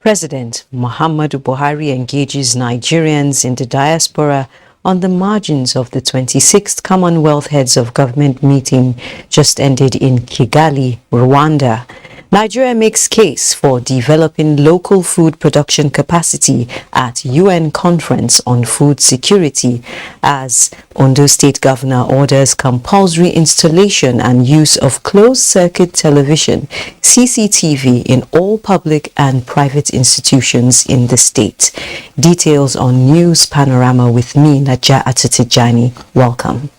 President Muhammadu Buhari engages Nigerians in the diaspora on the margins of the 26th Commonwealth Heads of Government meeting just ended in Kigali, Rwanda. Nigeria makes case for developing local food production capacity at UN Conference on Food Security as Ondo State Governor orders compulsory installation and use of closed-circuit television, CCTV, in all public and private institutions in the state. Details on News Panorama with me, Naja Atutijani. Welcome.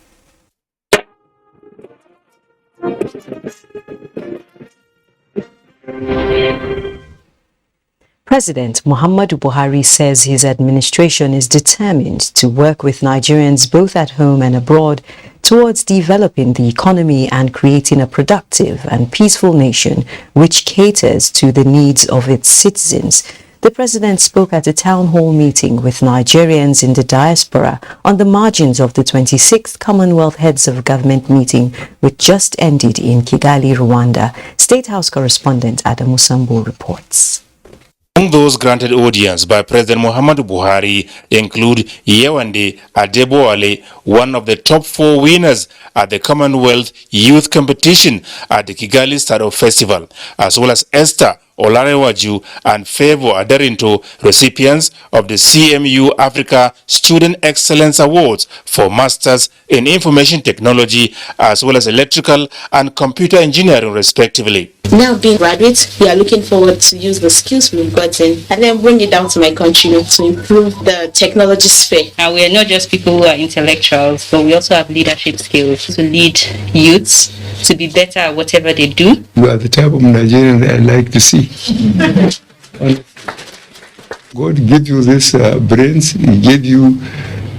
President Muhammadu Buhari says his administration is determined to work with Nigerians both at home and abroad towards developing the economy and creating a productive and peaceful nation which caters to the needs of its citizens. The president spoke at a town hall meeting with Nigerians in the diaspora on the margins of the 26th Commonwealth Heads of Government meeting, which just ended in Kigali, Rwanda. State House correspondent Adamu Sambo reports. Among those granted audience by President Muhammadu Buhari include Yewande Adeboale, one of the top 4 winners at the Commonwealth Youth Competition at the Kigali Startup Festival, as well as Esther Olarewaju and Favor Aderinto, recipients of the CMU Africa Student Excellence Awards for Masters in Information Technology as well as Electrical and Computer Engineering, respectively. Now being graduates, we are looking forward to use the skills we've gotten and then bring it down to my country to improve the technology sphere. And we are not just people who are intellectuals, but we also have leadership skills to lead youths to be better at whatever they do. You are the type of Nigerian that I like to see. God gave you this brains, He gave you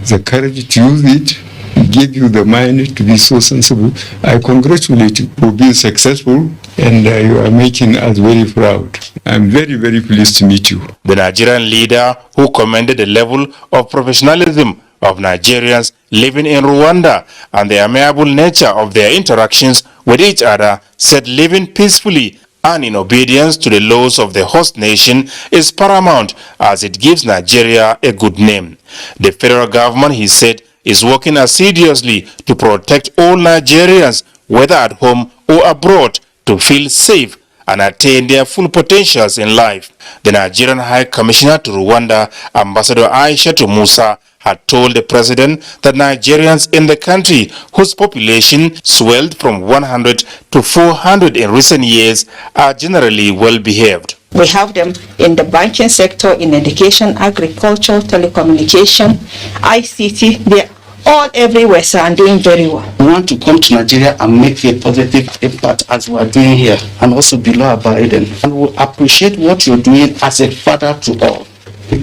the courage to use it, He gave you the mind to be so sensible. I congratulate you for being successful, and you are making us very proud. I'm very, very pleased to meet you. The Nigerian leader, who commended the level of professionalism of Nigerians living in Rwanda and the amiable nature of their interactions with each other, said living peacefully and in obedience to the laws of the host nation is paramount as it gives Nigeria a good name. The federal government, he said, is working assiduously to protect all Nigerians, whether at home or abroad, to feel safe and attain their full potentials in life. The Nigerian High Commissioner to Rwanda, Ambassador Aisha Musa, had told the president that Nigerians in the country, whose population swelled from 100 to 400 in recent years, are generally well behaved. We have them in the banking sector, in education, agriculture, telecommunication, ICT. They're all everywhere, sir, and doing very well. We want to come to Nigeria and make a positive impact as we are doing here, and also below abiding. And we appreciate what you're doing as a father to all,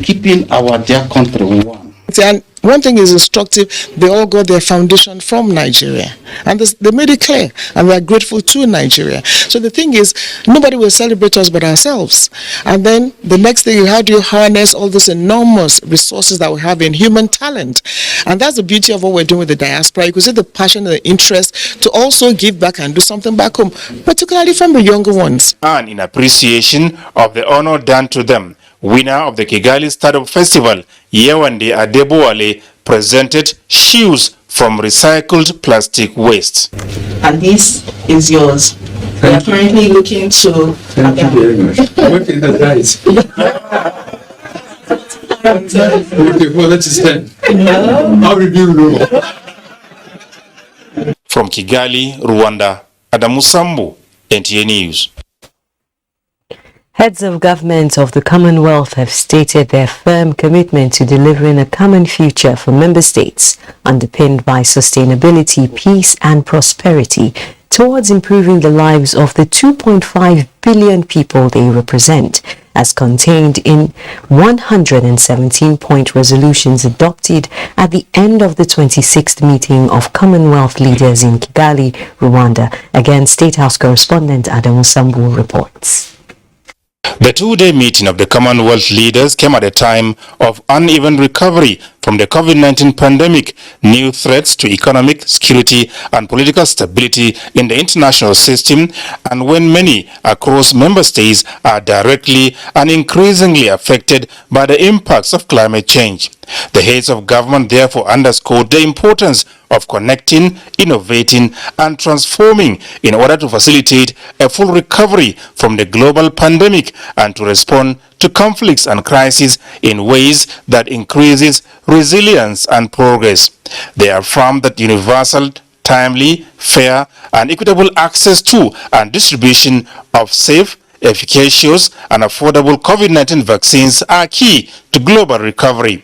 keeping our dear country one. And one thing is instructive, they all got their foundation from Nigeria. And they made it clear, and we are grateful to Nigeria. So the thing is, nobody will celebrate us but ourselves. And then the next thing, how do you harness all those enormous resources that we have in human talent? And that's the beauty of what we're doing with the diaspora. You could see the passion and the interest to also give back and do something back home, particularly from the younger ones. And in appreciation of the honor done to them, winner of the Kigali Startup Festival, Yewande Adeboale, presented shoes from recycled plastic waste. And this is yours. We are currently looking to... Thank you very much. What is the price? Okay, well, let's stand. How did you know? From Kigali, Rwanda, Adamu Sambo, NTA News. Heads of government of the Commonwealth have stated their firm commitment to delivering a common future for member states, underpinned by sustainability, peace and prosperity, towards improving the lives of the 2.5 billion people they represent. as contained in 117-point resolutions adopted at the end of the 26th meeting of Commonwealth leaders in Kigali, Rwanda. Again, State House correspondent Adamu Sambu reports. The two-day meeting of the Commonwealth leaders came at a time of uneven recovery from the COVID-19 pandemic, new threats to economic, security and political stability in the international system, and when many across member states are directly and increasingly affected by the impacts of climate change. The heads of government therefore underscored the importance of connecting, innovating and transforming in order to facilitate a full recovery from the global pandemic and to respond to conflicts and crises in ways that increases resilience and progress. They affirmed that universal, timely, fair and equitable access to and distribution of safe, efficacious and affordable COVID-19 vaccines are key to global recovery.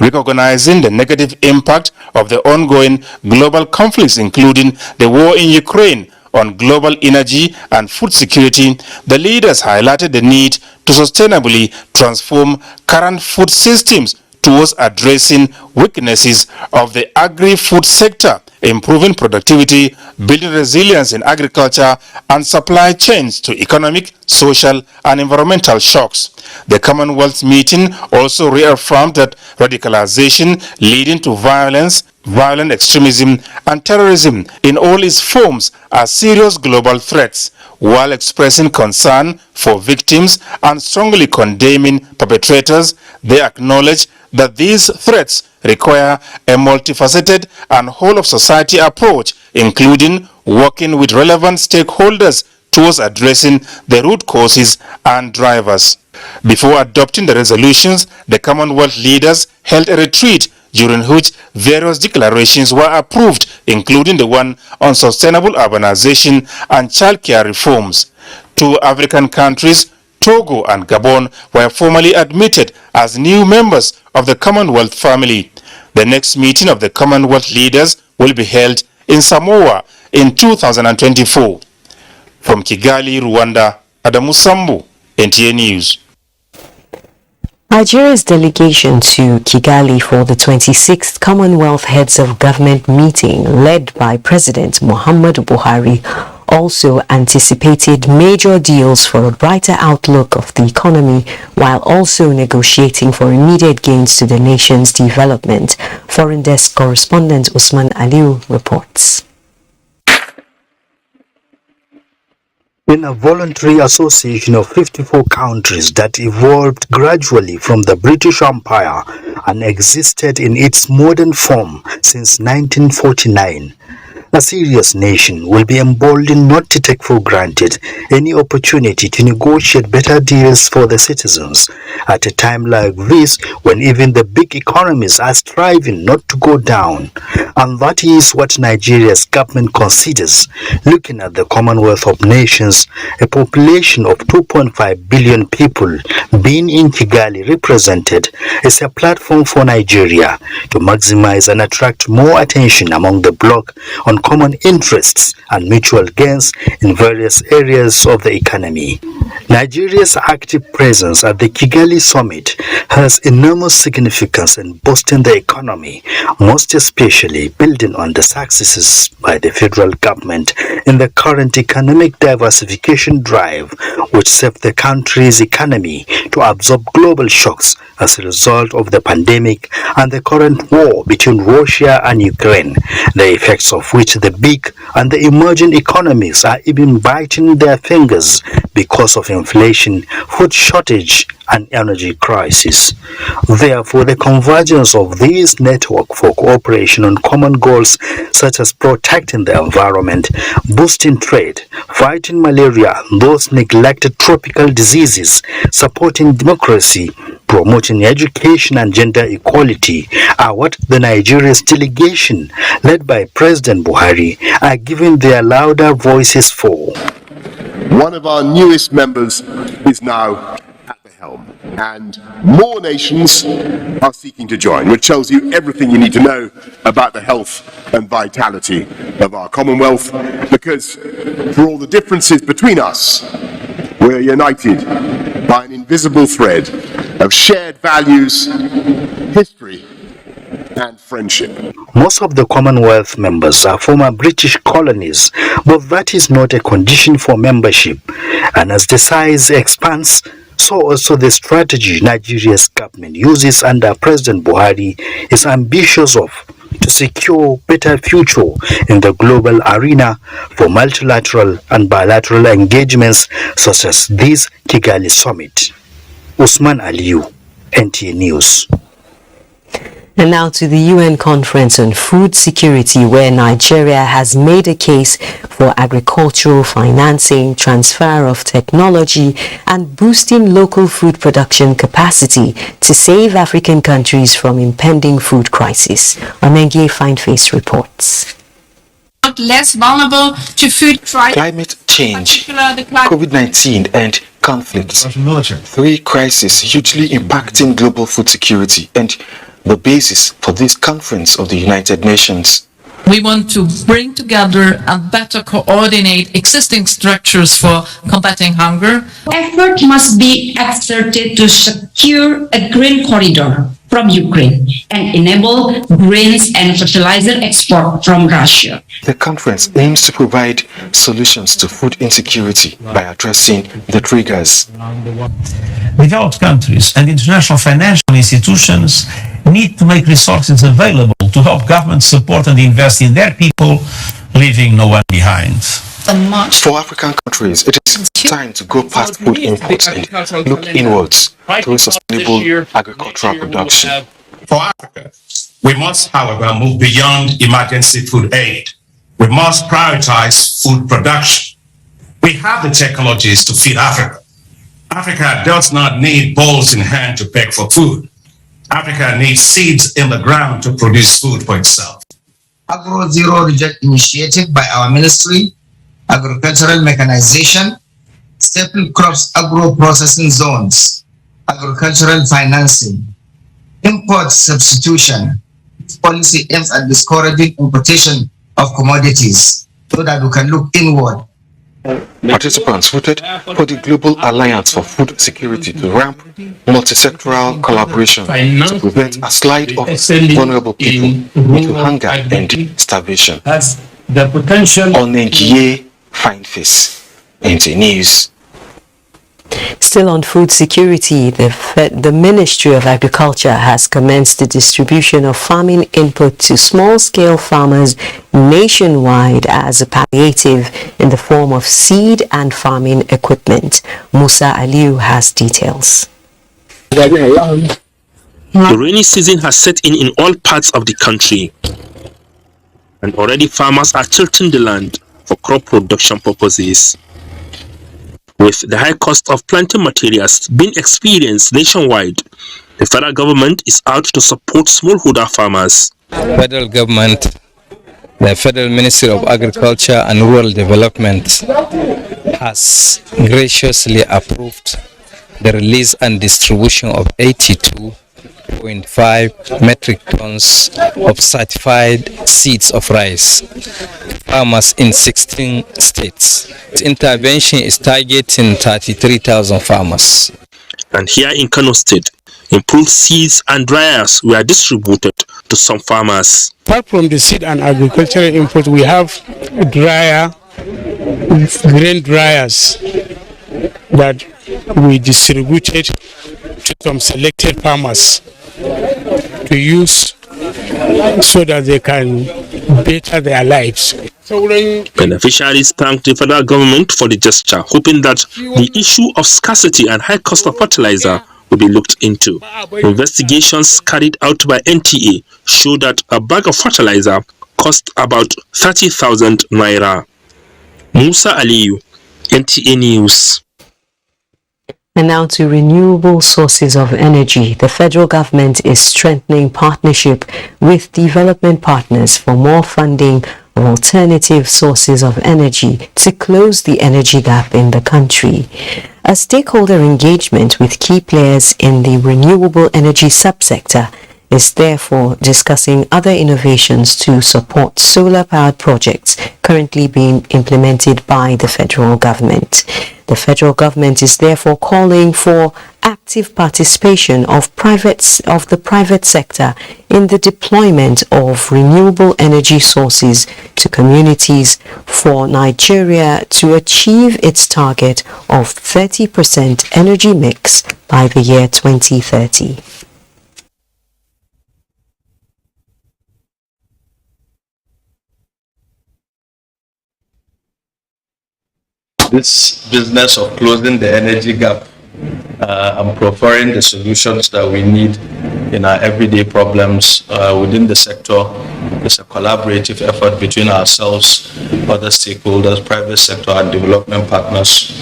Recognizing the negative impact of the ongoing global conflicts, including the war in Ukraine, on global energy and food security, the leaders highlighted the need to sustainably transform current food systems towards addressing weaknesses of the agri-food sector, improving productivity, building resilience in agriculture and supply chains to economic, social and environmental shocks. The Commonwealth meeting also reaffirmed that radicalization leading to violence, violent extremism and terrorism in all its forms are serious global threats, while expressing concern for victims and strongly condemning perpetrators. They acknowledge that these threats require a multifaceted and whole-of-society approach, including working with relevant stakeholders towards addressing the root causes and drivers. Before adopting the resolutions, the Commonwealth leaders held a retreat during which various declarations were approved, including the one on sustainable urbanization and childcare reforms. Two African countries, Togo and Gabon, were formally admitted as new members of the Commonwealth family. The next meeting of the Commonwealth leaders will be held in Samoa in 2024. From Kigali, Rwanda, Adamu Sambu, NTA News. Nigeria's delegation to Kigali for the 26th Commonwealth Heads of Government meeting, led by President Muhammadu Buhari, also anticipated major deals for a brighter outlook of the economy, while also negotiating for immediate gains to the nation's development. Foreign Desk correspondent Usman Aliu reports. In a voluntary association of 54 countries that evolved gradually from the British Empire and existed in its modern form since 1949, a serious nation will be emboldened not to take for granted any opportunity to negotiate better deals for the citizens at a time like this, when even the big economies are striving not to go down. And that is what Nigeria's government considers. Looking at the Commonwealth of Nations, a population of 2.5 billion people being in Kigali represented, is a platform for Nigeria to maximize and attract more attention among the bloc on common interests and mutual gains in various areas of the economy. Nigeria's active presence at the Kigali summit has enormous significance in boosting the economy, most especially building on the successes by the federal government in the current economic diversification drive, which saved the country's economy to absorb global shocks as a result of the pandemic and the current war between Russia and Ukraine, the effects of which the big and the emerging economies are even biting their fingers because of inflation, food shortage and energy crisis. Therefore, the convergence of these networks for cooperation on common goals such as protecting the environment, boosting trade, fighting malaria and those neglected tropical diseases, supporting democracy, promoting education and gender equality are what the Nigeria's delegation, led by President Buhari, are giving their louder voices for. One of our newest members is now at the helm, and more nations are seeking to join, which tells you everything you need to know about the health and vitality of our Commonwealth, because for all the differences between us, we're united by an invisible thread of shared values, history, and friendship. Most of the Commonwealth members are former British colonies, but that is not a condition for membership. And as the size expands, so also the strategy Nigeria's government uses under President Buhari is ambitious of to secure better future in the global arena for multilateral and bilateral engagements such as this Kigali summit. Usman Aliyu, NTA News. And now to the UN Conference on Food Security, where Nigeria has made a case for agricultural financing, transfer of technology, and boosting local food production capacity to save African countries from impending food crisis. Onenge Fineface reports. Less vulnerable to food crisis. Climate change, COVID-19 and conflicts. 3 crises hugely impacting global food security and the basis for this conference of the United Nations. We want to bring together and better coordinate existing structures for combating hunger. Effort must be exerted to secure a grain corridor from Ukraine and enable grains and fertilizer export from Russia. The conference aims to provide solutions to food insecurity by addressing the triggers. Developed countries and international financial institutions need to make resources available to help governments support and invest in their people, leaving no one behind. For African countries, it is time to go past food imports and look inwards through sustainable agricultural production. For Africa, we must, however, move beyond emergency food aid. We must prioritize food production. We have the technologies to feed Africa. Africa does not need bowls in hand to beg for food. Africa needs seeds in the ground to produce food for itself. Agro Zero Reject initiative by our ministry, agricultural mechanization, staple crops agro processing zones, agricultural financing, import substitution. This policy aims at discouraging importation of commodities so that we can look inward. Participants voted for the Global Alliance for Food Security to ramp multi-sectoral collaboration to prevent a slide of vulnerable people into hunger and starvation. Onenge Fineface, NTA News. Still on food security, the Ministry of Agriculture has commenced the distribution of farming input to small-scale farmers nationwide as a palliative in the form of seed and farming equipment. Musa Aliu has details. The rainy season has set in all parts of the country, and already farmers are tilting the land for crop production purposes. With the high cost of planting materials being experienced nationwide, the federal government is out to support smallholder farmers. Federal government, the Federal Ministry of Agriculture and Rural Development has graciously approved the release and distribution of 82.5 metric tons of certified seeds of rice to farmers in 16 states. Its intervention is targeting 33,000 farmers. And here in Kano State, improved seeds and dryers were distributed to some farmers. Apart from the seed and agricultural input, we have grain dryers that we distributed to some selected farmers to use so that they can better their lives. Beneficiaries thanked the federal government for the gesture, hoping that the issue of scarcity and high cost of fertilizer will be looked into. Investigations carried out by NTA show that a bag of fertilizer cost about 30,000 naira. Musa Aliyu, NTA News. And now to renewable sources of energy. The federal government is strengthening partnership with development partners for more funding of alternative sources of energy to close the energy gap in the country. A stakeholder engagement with key players in the renewable energy subsector is therefore discussing other innovations to support solar-powered projects currently being implemented by the federal government. The federal government is therefore calling for active participation of the private sector in the deployment of renewable energy sources to communities for Nigeria to achieve its target of 30% energy mix by the year 2030. This business of closing the energy gap and providing the solutions that we need in our everyday problems within the sector is a collaborative effort between ourselves, other stakeholders, private sector and development partners.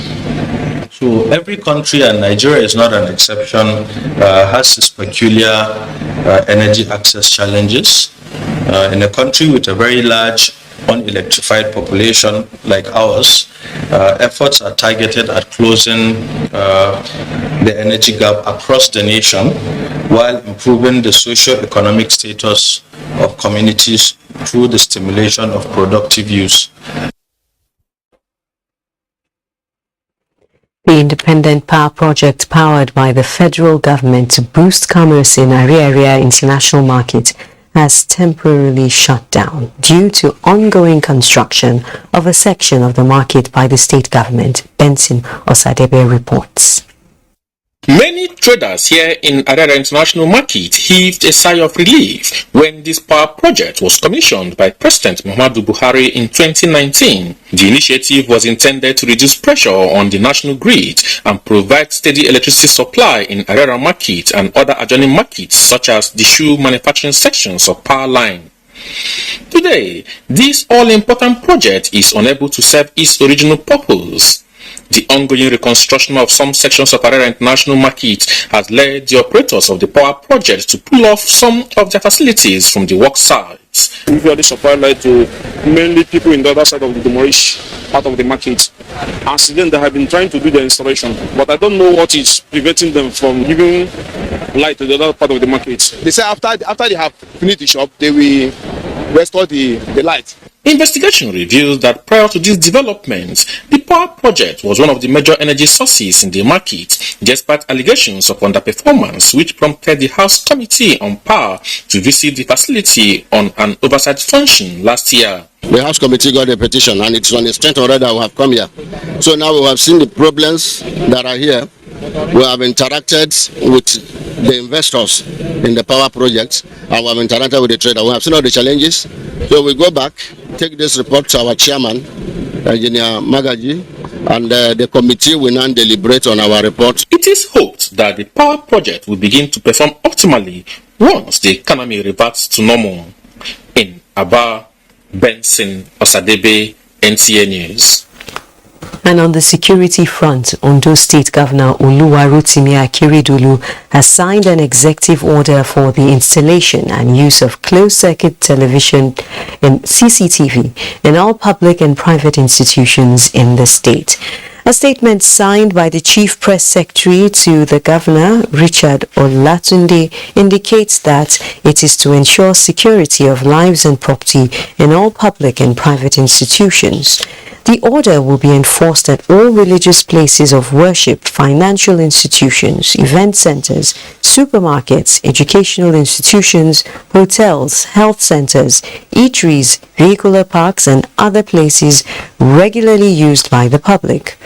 So every country, and Nigeria is not an exception, has its peculiar energy access challenges. In a country with a very large unelectrified population like ours, efforts are targeted at closing the energy gap across the nation while improving the socio-economic status of communities through the stimulation of productive use. The independent power project powered by the federal government to boost commerce in Ariaria International Market has temporarily shut down due to ongoing construction of a section of the market by the state government, Benson Osadebe reports. Many traders here in Ariaria International Market heaved a sigh of relief when this power project was commissioned by President Muhammadu Buhari in 2019. The initiative was intended to reduce pressure on the national grid and provide steady electricity supply in Ariaria Market and other adjoining markets such as the shoe manufacturing sections of power line. Today, this all-important project is unable to serve its original purpose. The ongoing reconstruction of some sections of Ariaria International Market has led the operators of the power project to pull off some of their facilities from the work sites. We usually supply light to mainly people in the other side of the demolish part of the market. And since then they have been trying to do the installation, but I don't know what is preventing them from giving light to the other part of the market. They say after they have finished the shop, they will restore the light. Investigation reveals that prior to these developments, the power project was one of the major energy sources in the market, despite allegations of underperformance, which prompted the House Committee on Power to visit the facility on an oversight function last year. The House Committee got a petition, and it's on the strength already that we have come here. So now we have seen the problems that are here. We have interacted with the investors in the power project, and we have interacted with the trader. We have seen all the challenges. So we go back, take this report to our chairman, Engineer Magaji, and the committee will now deliberate on our report. It is hoped that the power project will begin to perform optimally once the economy reverts to normal. In Aba, Benson Osadebe, NTA News. And on the security front, Ondo State Governor Oluwarotimi Akeredolu has signed an executive order for the installation and use of closed-circuit television and CCTV in all public and private institutions in the state. A statement signed by the Chief Press Secretary to the Governor, Richard Olatunde, indicates that it is to ensure security of lives and property in all public and private institutions. The order will be enforced at all religious places of worship, financial institutions, event centers, supermarkets, educational institutions, hotels, health centers, eateries, vehicular parks, and other places regularly used by the public.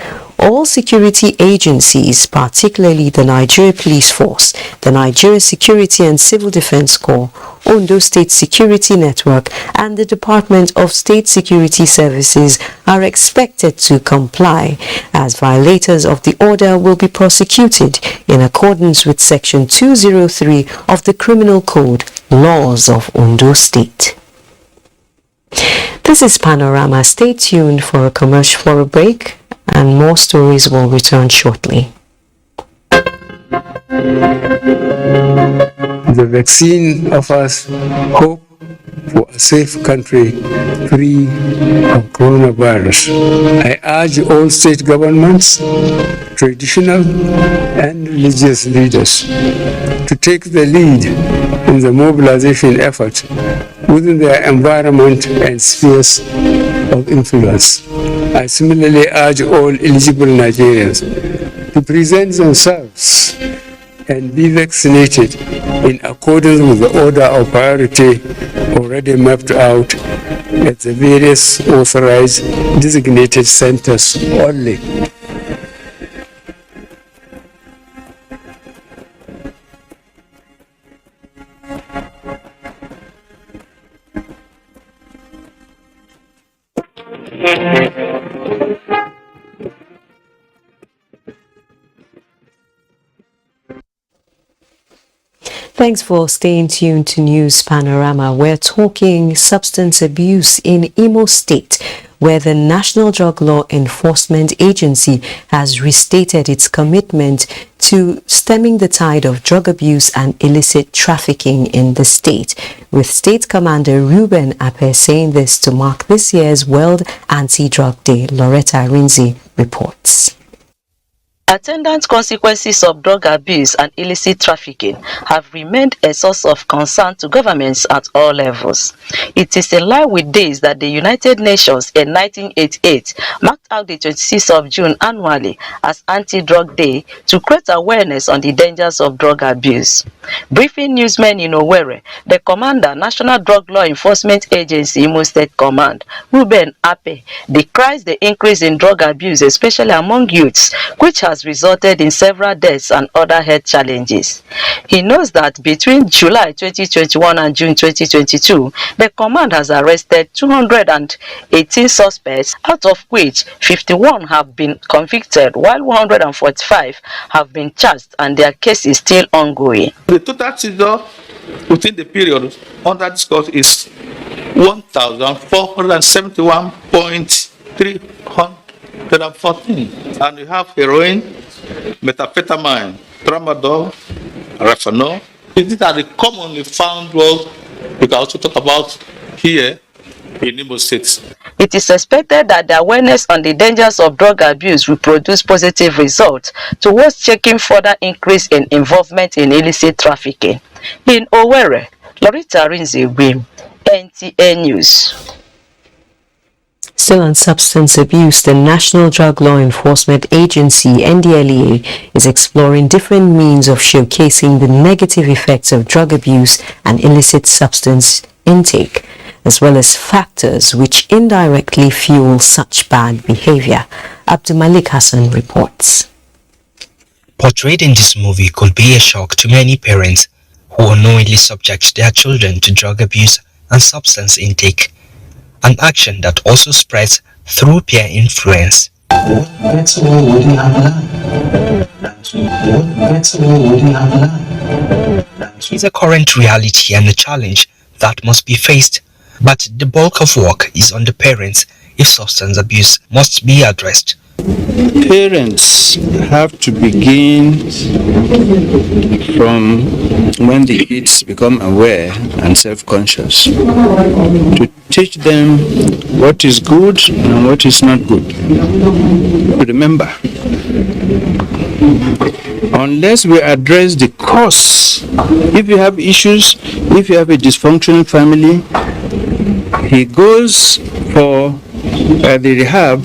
All security agencies, particularly the Nigeria Police Force, the Nigeria Security and Civil Defense Corps, Ondo State Security Network, and the Department of State Security Services are expected to comply, as violators of the order will be prosecuted in accordance with Section 203 of the Criminal Code, Laws of Ondo State. This is Panorama. Stay tuned for a commercial break, and more stories will return shortly. The vaccine offers hope for a safe country free of coronavirus. I urge all state governments, traditional and religious leaders to take the lead in the mobilization effort within their environment and spheres of influence. I similarly urge all eligible Nigerians to present themselves and be vaccinated in accordance with the order of priority already mapped out at the various authorized designated centers only. Thanks for staying tuned to News Panorama. We're talking substance abuse in Imo State, where the National Drug Law Enforcement Agency has restated its commitment to stemming the tide of drug abuse and illicit trafficking in the state, with State Commander Reuben Ape saying this to mark this year's World Anti-Drug Day. Loretta Rinzi reports. Attendant consequences of drug abuse and illicit trafficking have remained a source of concern to governments at all levels. It is in line with days that the United Nations in 1988 marked out the 26th of June annually as Anti-Drug Day to create awareness on the dangers of drug abuse. Briefing newsmen in Owerri, the Commander, National Drug Law Enforcement Agency, Imo State Command, Reuben Ape, decries the increase in drug abuse, especially among youths, which has resulted in several deaths and other health challenges. He knows that between July 2021 and June 2022, the command has arrested 218 suspects, out of which 51 have been convicted, while 145 have been charged and their case is still ongoing. The total seizure within the period under discuss is 1,471.314, and we have heroin, methamphetamine, tramadol, refanol. These are the commonly found drugs we can also talk about here in Imo State. It is expected that the awareness on the dangers of drug abuse will produce positive results towards checking further increase in involvement in illicit trafficking. In Owerri, Loretta Rinzi, NTA News. Still on substance abuse, the National Drug Law Enforcement Agency, NDLEA, is exploring different means of showcasing the negative effects of drug abuse and illicit substance intake, as well as factors which indirectly fuel such bad behavior. Abdulmalik Hassan reports. Portrayed in this movie could be a shock to many parents who unknowingly subject their children to drug abuse and substance intake, an action that also spreads through peer influence. It's a current reality and a challenge that must be faced, but the bulk of work is on the parents if substance abuse must be addressed. Parents have to begin from when the kids become aware and self-conscious to teach them what is good and what is not good. Remember, unless we address the cause, if you have issues, if you have a dysfunctional family, he goes for the rehab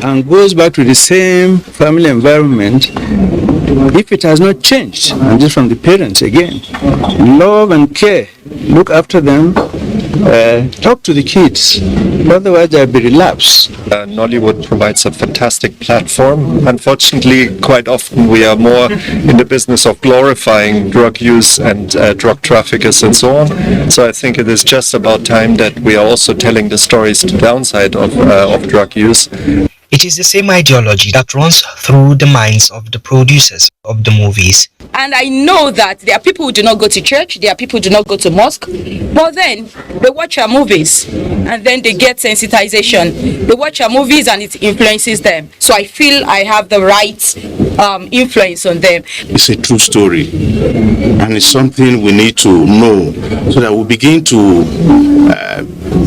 and goes back to the same family environment if it has not changed. And this from the parents again. Love and care, look after them, talk to the kids, otherwise there'll be relapse. Nollywood provides a fantastic platform. Unfortunately, quite often we are more in the business of glorifying drug use and drug traffickers and so on. So I think it is just about time that we are also telling the stories, the downside of drug use. It is the same ideology that runs through the minds of the producers of the movies. And I know that there are people who do not go to church, there are people who do not go to mosque, but then they watch our movies and then they get sensitization. They watch our movies and it influences them. So I feel I have the right influence on them. It's a true story and it's something we need to know so that we begin to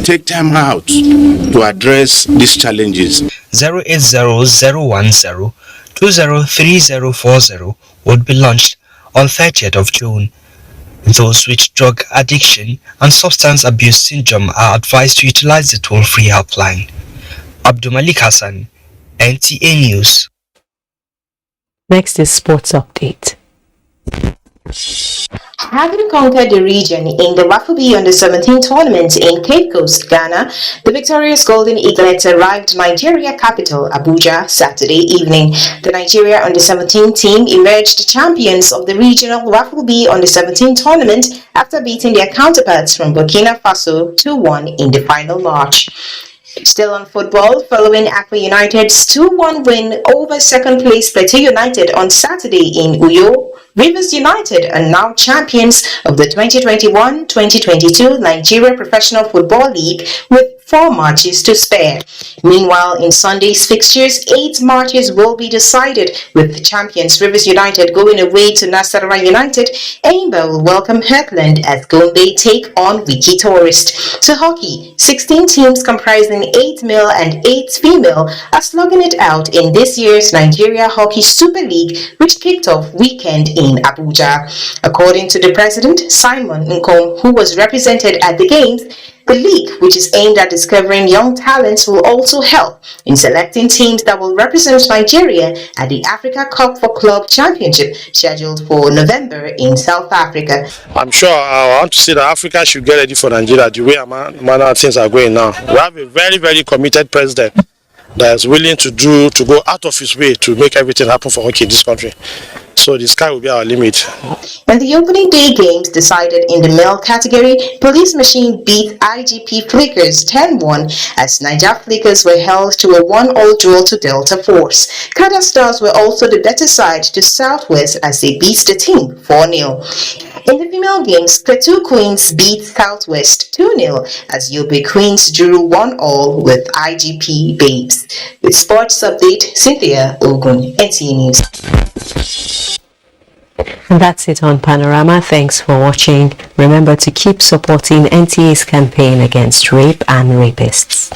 take time out to address these challenges. 080-010-203040 would be launched on 30th of June. Those with drug addiction and substance abuse syndrome are advised to utilize the toll-free helpline. Abdulmalik Hassan, NTA News. Next is Sports Update. Having conquered the region in the Wafubi Under-17 tournament in Cape Coast, Ghana, the victorious Golden Eaglets arrived Nigeria capital, Abuja, Saturday evening. The Nigeria Under-17 team emerged champions of the regional Wafubi Under-17 tournament after beating their counterparts from Burkina Faso 2-1 in the final match. Still on football, following Aqua United's 2-1 win over second-place Plateau United on Saturday in Uyo, Rivers United are now champions of the 2021-2022 Nigeria Professional Football League with 4 matches to spare. Meanwhile, in Sunday's fixtures, 8 matches will be decided, with champions Rivers United going away to Nasarawa United. Aimba will welcome Heartland as Gombe take on Wiki Tourist. To hockey, 16 teams comprising 8 male and 8 female are slugging it out in this year's Nigeria Hockey Super League, which kicked off weekend in Abuja. According to the president, Simon Nkom, who was represented at the games, the league, which is aimed at discovering young talents, will also help in selecting teams that will represent Nigeria at the Africa Cup for Club Championship scheduled for November in South Africa. I'm sure I want to say that Africa should get ready for Nigeria the way manner things are going now. We have a very, very committed president that is willing to go out of his way to make everything happen for hockey in this country. So the sky will be our limit. In the opening day games decided in the male category, Police Machine beat IGP Flickers 10-1 as Niger Flickers were held to a 1-all draw to Delta Force. Kada Stars were also the better side to Southwest as they beat the team 4-0. In the female games, Plateau Queens beat Southwest 2-0 as Yobe Queens drew 1-all with IGP Babes. With Sports Update, Cynthia Ogun, NTA News. And that's it on Panorama. Thanks for watching. Remember to keep supporting NTA's campaign against rape and rapists.